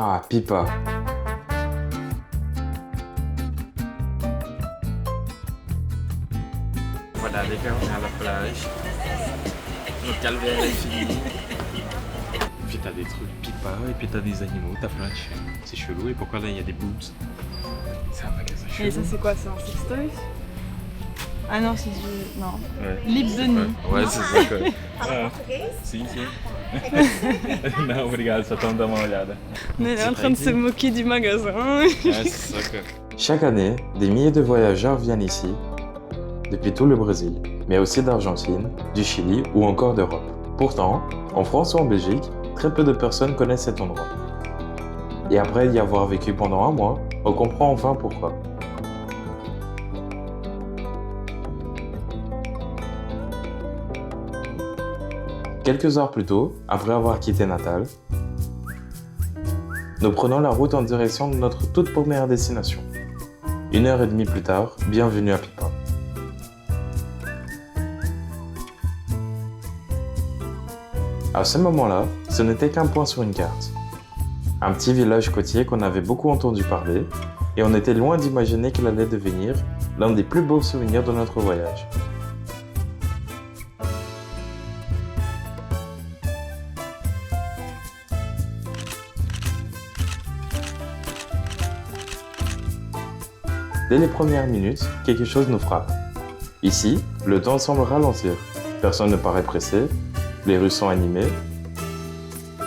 Ah, Pipa. Voilà les gars, on est à la plage. Notre calvaire est fini. Puis t'as des trucs Pipa et puis t'as des animaux, t'as plein de chiens. C'est chelou. Et pourquoi là il y a des boobs? C'est un magasin chelou. Et ça c'est quoi? C'est un sex toy? Ah non, c'est du... non. Ouais. Lip de nid. Ouais, c'est ça quoi. Ah, sim, sim. Não, obrigado, só estamos dando uma olhada. On est en train de se moquer du magasin. Ouais, c'est ça quoi. Chaque année, des milliers de voyageurs viennent ici, depuis tout le Brésil, mais aussi d'Argentine, du Chili ou encore d'Europe. Pourtant, en France ou en Belgique, très peu de personnes connaissent cet endroit. Et après y avoir vécu pendant un mois, on comprend enfin pourquoi. Quelques heures plus tôt, après avoir quitté Natal, nous prenons la route en direction de notre toute première destination. 1h30 plus tard, bienvenue à Pipa. À ce moment-là, ce n'était qu'un point sur une carte. Un petit village côtier qu'on avait beaucoup entendu parler, et on était loin d'imaginer qu'il allait devenir l'un des plus beaux souvenirs de notre voyage. Dès les premières minutes, quelque chose nous frappe. Ici, le temps semble ralentir. Personne ne paraît pressé, les rues sont animées,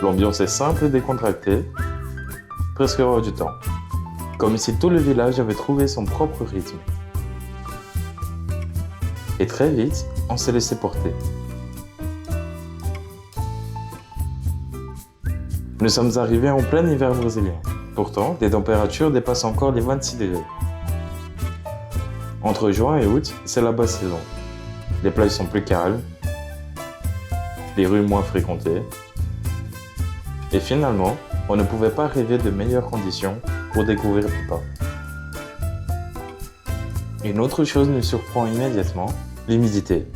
l'ambiance est simple et décontractée, presque hors du temps. Comme si tout le village avait trouvé son propre rythme. Et très vite, on s'est laissé porter. Nous sommes arrivés en plein hiver brésilien. Pourtant, les températures dépassent encore les 26 degrés. Entre juin et août, c'est la basse saison. Les plages sont plus calmes, les rues moins fréquentées. Et finalement, on ne pouvait pas rêver de meilleures conditions pour découvrir Pipa. Une autre chose nous surprend immédiatement, l'humidité.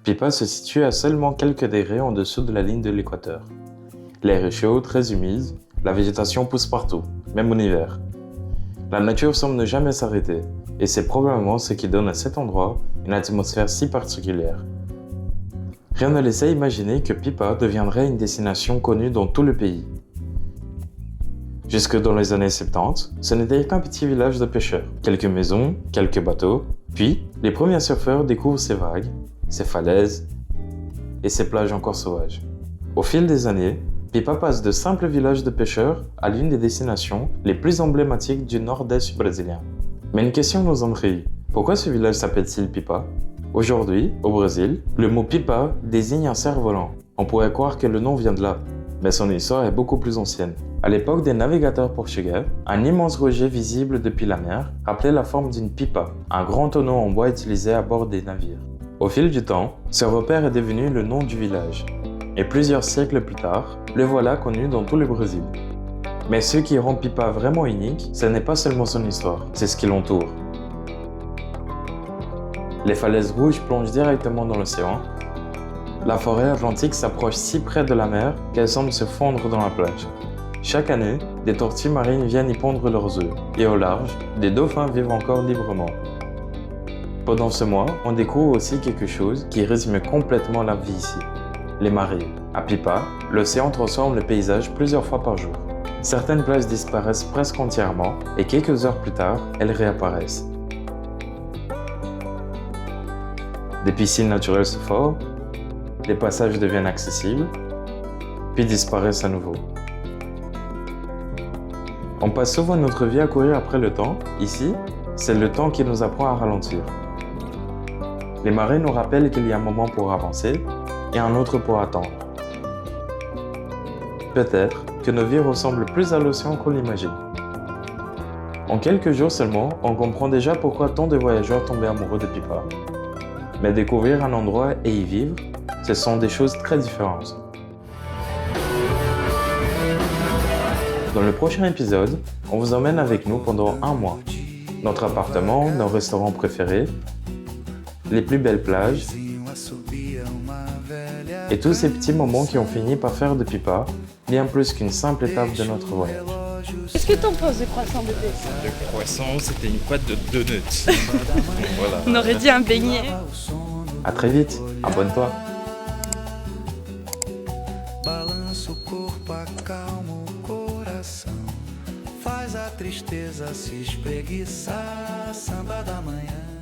Pipa se situe à seulement quelques degrés en dessous de la ligne de l'équateur. L'air est chaud, très humide, la végétation pousse partout, même en hiver. La nature semble ne jamais s'arrêter, et c'est probablement ce qui donne à cet endroit une atmosphère si particulière. Rien ne laissait imaginer que Pipa deviendrait une destination connue dans tout le pays. Jusque dans les années 70, ce n'était qu'un petit village de pêcheurs, quelques maisons, quelques bateaux, puis les premiers surfeurs découvrent ces vagues, ces falaises et ces plages encore sauvages. Au fil des années, Pipa passe de simple village de pêcheurs à l'une des destinations les plus emblématiques du nord-est brésilien. Mais une question nous envahit. Pourquoi ce village s'appelle-t-il Pipa? Aujourd'hui, au Brésil, le mot Pipa désigne un cerf-volant. On pourrait croire que le nom vient de là, mais son histoire est beaucoup plus ancienne. À l'époque des navigateurs portugais, un immense rocher visible depuis la mer rappelait la forme d'une pipa, un grand tonneau en bois utilisé à bord des navires. Au fil du temps, ce repère est devenu le nom du village. Et plusieurs siècles plus tard, le voilà connu dans tout le Brésil. Mais ce qui rend Pipa vraiment unique, ce n'est pas seulement son histoire, c'est ce qui l'entoure. Les falaises rouges plongent directement dans l'océan. La forêt atlantique s'approche si près de la mer qu'elle semble se fondre dans la plage. Chaque année, des tortues marines viennent y pondre leurs œufs, et au large, des dauphins vivent encore librement. Pendant ce mois, on découvre aussi quelque chose qui résume complètement la vie ici. Les marées. À Pipa, l'océan transforme le paysage plusieurs fois par jour. Certaines plages disparaissent presque entièrement et quelques heures plus tard, elles réapparaissent. Des piscines naturelles se forment, les passages deviennent accessibles, puis disparaissent à nouveau. On passe souvent notre vie à courir après le temps. Ici, c'est le temps qui nous apprend à ralentir. Les marées nous rappellent qu'il y a un moment pour avancer et un autre pour attendre. Peut-être que nos vies ressemblent plus à l'océan qu'on l'imagine. En quelques jours seulement, on comprend déjà pourquoi tant de voyageurs tombaient amoureux de Pipa. Mais découvrir un endroit et y vivre, ce sont des choses très différentes. Dans le prochain épisode, on vous emmène avec nous pendant un mois. Notre appartement, nos restaurants préférés, les plus belles plages et tous ces petits moments qui ont fini par faire de Pipa bien plus qu'une simple étape de notre voyage. Qu'est-ce que t'en penses des croissants, bébé? Le croissant, c'était une boîte de donuts. Voilà. On aurait dit un beignet. À très vite, abonne-toi. Balança o corpo, acalma o coração. Faz a tristeza se espreguiçar. Samba da manhã.